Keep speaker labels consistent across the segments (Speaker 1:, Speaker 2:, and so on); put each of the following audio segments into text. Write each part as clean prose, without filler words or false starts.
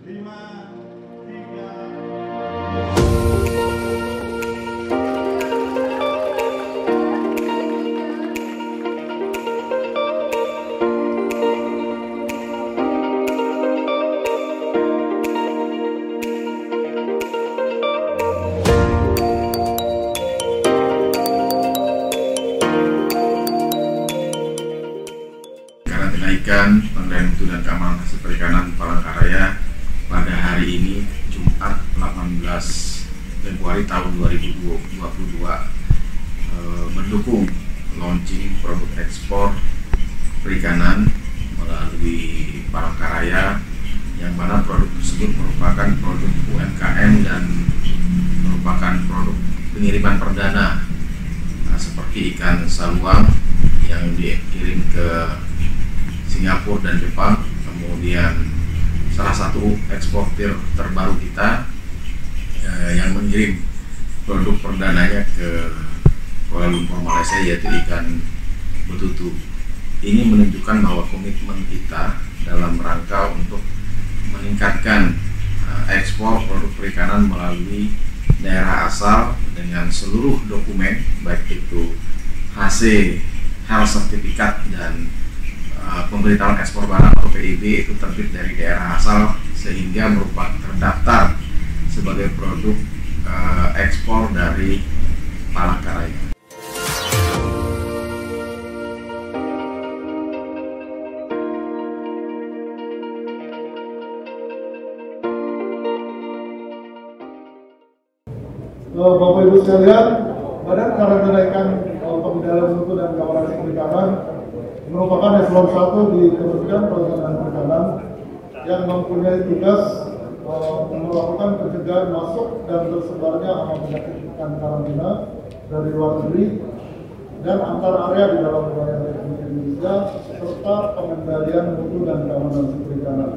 Speaker 1: 5, 3.
Speaker 2: Karantina ikan, pengendalian mutu dan keamanan hasil perikanan Palangkaraya pada hari ini Jumat 18 Februari tahun 2022 mendukung launching produk ekspor perikanan melalui Palangkaraya, yang mana produk tersebut merupakan produk UMKM dan merupakan produk pengiriman perdana seperti ikan saluang yang dikirim ke Singapura dan Jepang. Kemudian salah satu eksportir terbaru kita yang mengirim produk perdananya ke Kuala Lumpur, Malaysia, yaitu ikan betutu. Ini menunjukkan bahwa komitmen kita dalam rangka untuk meningkatkan ekspor produk perikanan melalui daerah asal dengan seluruh dokumen, baik itu HC, Health Certificate, dan pemberitahuan ekspor barang atau PIB itu terbit dari daerah asal, sehingga merupakan terdaftar sebagai produk ekspor dari Palangkaraya.
Speaker 3: Bapak Ibu sekalian, Badan Karantina Ikan Pengendalian Mutu dan Keamanan Perikanan merupakan eselon 1 di Kementerian Kelautan dan Perikanan yang mempunyai tugas melakukan pencegahan masuk dan tersebarnya hama penyakit ikan karantina dari luar negeri dan antar area di dalam wilayah Republik Indonesia, serta pengendalian mutu dan keamanan perikanan.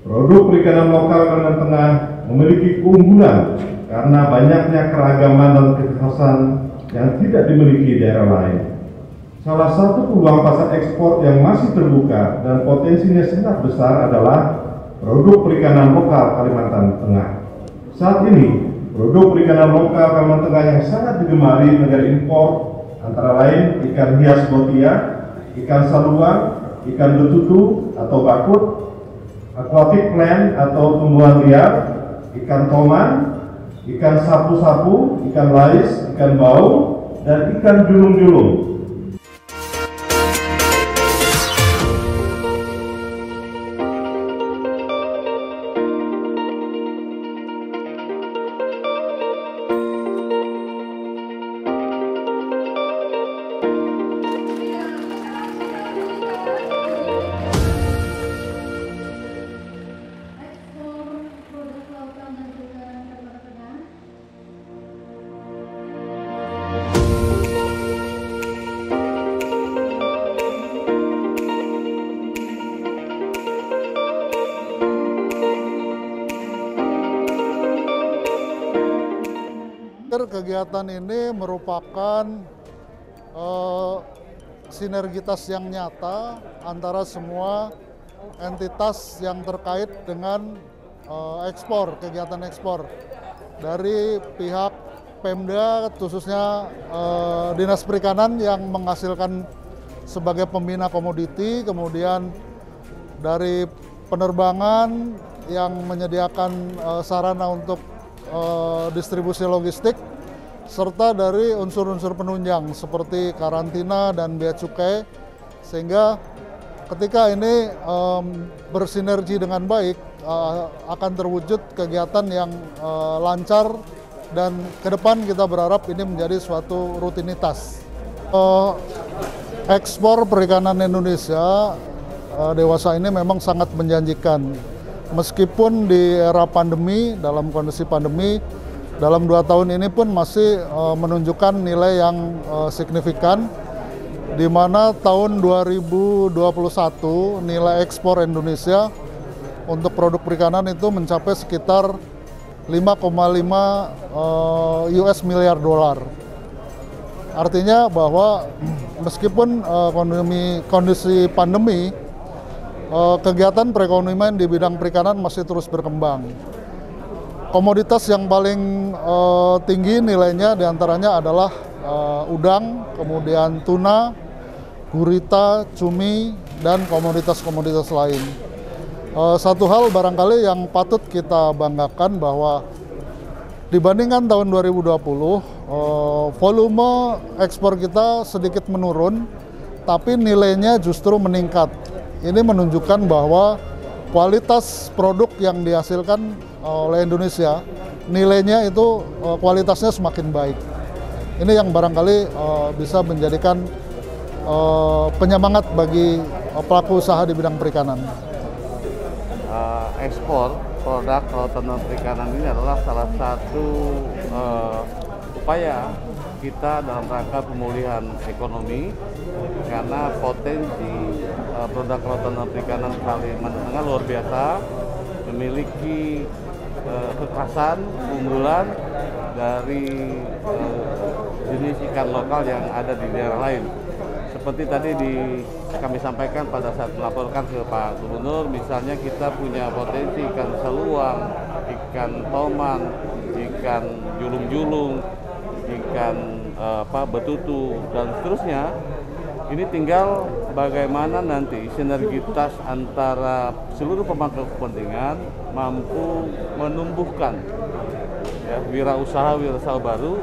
Speaker 1: Produk perikanan lokal Kalimantan Tengah memiliki keunggulan karena banyaknya keragaman dan kekhasan yang tidak dimiliki daerah lain. Salah satu peluang pasar ekspor yang masih terbuka dan potensinya sangat besar adalah produk perikanan lokal Kalimantan Tengah. Saat ini, produk perikanan lokal Kalimantan Tengah yang sangat digemari negara impor antara lain ikan hias botia, ikan saluang, ikan betutu atau bakut, aquatic plant atau tumbuhan liar, ikan toman, ikan sapu-sapu, ikan lais, ikan bau, dan ikan julung-julung.
Speaker 3: Kegiatan ini merupakan sinergitas yang nyata antara semua entitas yang terkait dengan ekspor, kegiatan ekspor. Dari pihak Pemda, khususnya Dinas Perikanan yang menghasilkan sebagai pembina komoditi, kemudian dari penerbangan yang menyediakan sarana untuk distribusi logistik, serta dari unsur-unsur penunjang seperti karantina dan bea cukai, sehingga ketika ini bersinergi dengan baik akan terwujud kegiatan yang lancar, dan ke depan kita berharap ini menjadi suatu rutinitas. Ekspor perikanan Indonesia dewasa ini memang sangat menjanjikan. Meskipun di era pandemi, dalam kondisi pandemi, dalam 2 tahun ini pun masih menunjukkan nilai yang signifikan, di mana tahun 2021 nilai ekspor Indonesia untuk produk perikanan itu mencapai sekitar 5,5 US miliar dolar. Artinya bahwa meskipun kondisi pandemi kegiatan perekonomian di bidang perikanan masih terus berkembang. Komoditas yang paling tinggi nilainya diantaranya adalah udang, kemudian tuna, gurita, cumi, dan komoditas-komoditas lain. Satu hal barangkali yang patut kita banggakan bahwa dibandingkan tahun 2020, volume ekspor kita sedikit menurun, tapi nilainya justru meningkat. Ini menunjukkan bahwa kualitas produk yang dihasilkan oleh Indonesia, nilainya itu kualitasnya semakin baik. Ini yang barangkali bisa menjadikan penyemangat bagi pelaku usaha di bidang perikanan.
Speaker 4: Ekspor produk kelautan dan perikanan ini adalah salah satu upaya kita dalam rangka pemulihan ekonomi, karena potensi produk kelautan dan perikanan Kalimantan Tengah luar biasa, memiliki kekhasan unggulan dari jenis ikan lokal yang ada di daerah lain. Seperti tadi kami sampaikan pada saat melaporkan ke Pak Gubernur, misalnya kita punya potensi ikan seluang, ikan toman, ikan julung-julung, ikan betutu, dan seterusnya. Ini tinggal bagaimana nanti sinergitas antara seluruh pemangku kepentingan mampu menumbuhkan wirausaha baru,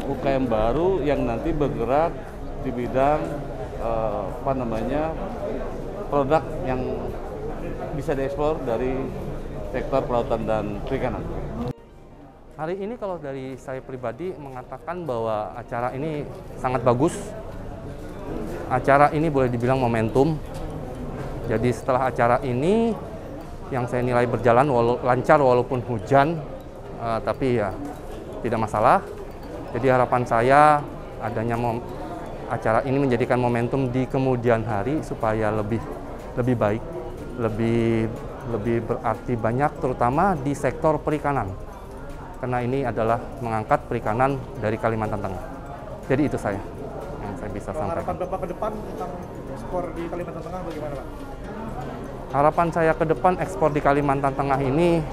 Speaker 4: UKM baru yang nanti bergerak di bidang produk yang bisa diekspor dari sektor kelautan dan perikanan.
Speaker 5: Hari ini kalau dari saya pribadi mengatakan bahwa acara ini sangat bagus. Acara ini boleh dibilang momentum. Jadi setelah acara ini yang saya nilai berjalan lancar walaupun hujan, tapi ya tidak masalah. Jadi harapan saya adanya acara ini menjadikan momentum di kemudian hari supaya lebih baik, lebih berarti banyak, terutama di sektor perikanan. Karena ini adalah mengangkat perikanan dari Kalimantan Tengah. Jadi itu yang saya bisa sampaikan.
Speaker 6: Harapan Bapak ke depan tentang ekspor di Kalimantan Tengah bagaimana, Pak?
Speaker 5: Harapan saya ke depan ekspor di Kalimantan Tengah ini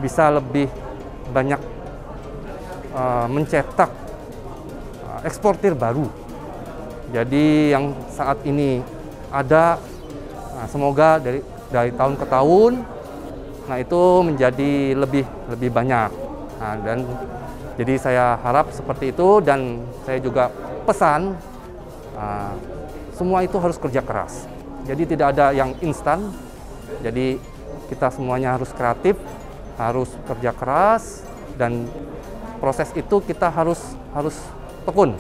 Speaker 5: bisa lebih banyak mencetak eksportir baru. Jadi yang saat ini ada, semoga dari tahun ke tahun, itu menjadi lebih banyak. Dan jadi saya harap seperti itu, dan saya juga pesan semua itu harus kerja keras. Jadi tidak ada yang instan. Jadi kita semuanya harus kreatif, harus kerja keras, dan proses itu kita harus tekun.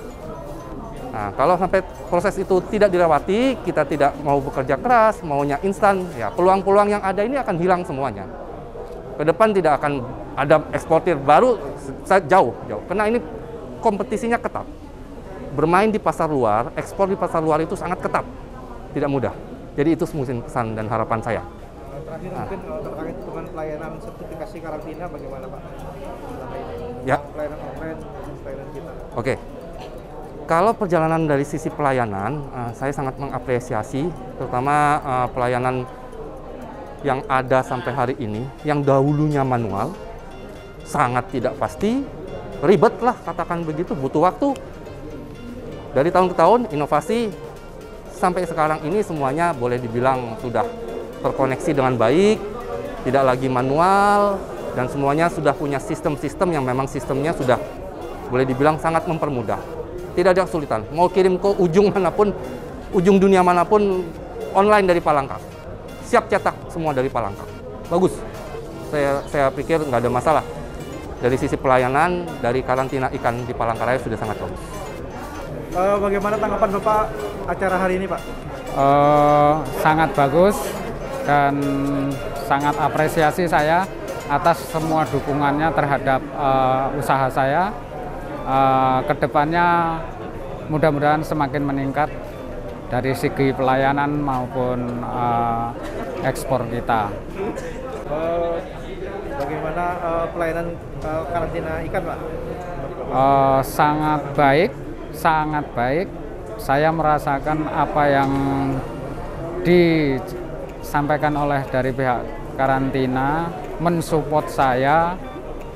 Speaker 5: Nah, kalau sampai proses itu tidak dilewati, kita tidak mau bekerja keras, maunya instan, ya peluang-peluang yang ada ini akan hilang semuanya. Ke depan tidak akan ada eksportir baru jauh. Karena ini kompetisinya ketat. Bermain di pasar luar, ekspor di pasar luar itu sangat ketat, tidak mudah. Jadi itu mungkin pesan dan harapan saya.
Speaker 6: Terakhir mungkin terkait dengan pelayanan sertifikasi karantina bagaimana, Pak?
Speaker 5: Ya.
Speaker 6: Pelayanan offline, pelayanan kita.
Speaker 5: Oke. Kalau perjalanan dari sisi pelayanan, saya sangat mengapresiasi, terutama pelayanan yang ada sampai hari ini, yang dahulunya manual, sangat tidak pasti, ribet lah katakan begitu, butuh waktu. Dari tahun ke tahun, inovasi sampai sekarang ini semuanya boleh dibilang sudah terkoneksi dengan baik, tidak lagi manual, dan semuanya sudah punya sistem-sistem yang memang sistemnya sudah boleh dibilang sangat mempermudah. Tidak ada kesulitan, mau kirim ke ujung manapun, ujung dunia manapun, online dari Palangka. Siap cetak semua dari Palangka. Bagus, saya pikir nggak ada masalah. Dari sisi pelayanan, dari karantina ikan di Palangkaraya sudah sangat bagus.
Speaker 6: Bagaimana tanggapan Bapak acara hari ini, Pak?
Speaker 7: Sangat bagus dan sangat apresiasi saya atas semua dukungannya terhadap usaha saya. Kedepannya mudah-mudahan semakin meningkat dari segi pelayanan maupun ekspor kita.
Speaker 6: Bagaimana pelayanan karantina ikan, Pak?
Speaker 7: Sangat baik, sangat baik. Saya merasakan apa yang disampaikan oleh dari pihak karantina mensupport saya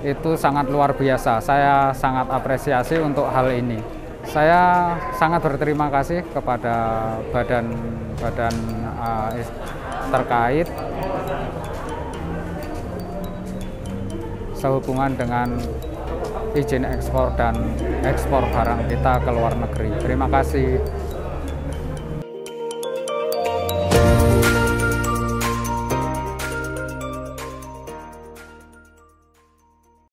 Speaker 7: itu sangat luar biasa. Saya sangat apresiasi untuk hal ini. Saya sangat berterima kasih kepada badan terkait sehubungan dengan izin ekspor dan ekspor barang kita ke luar negeri. Terima kasih.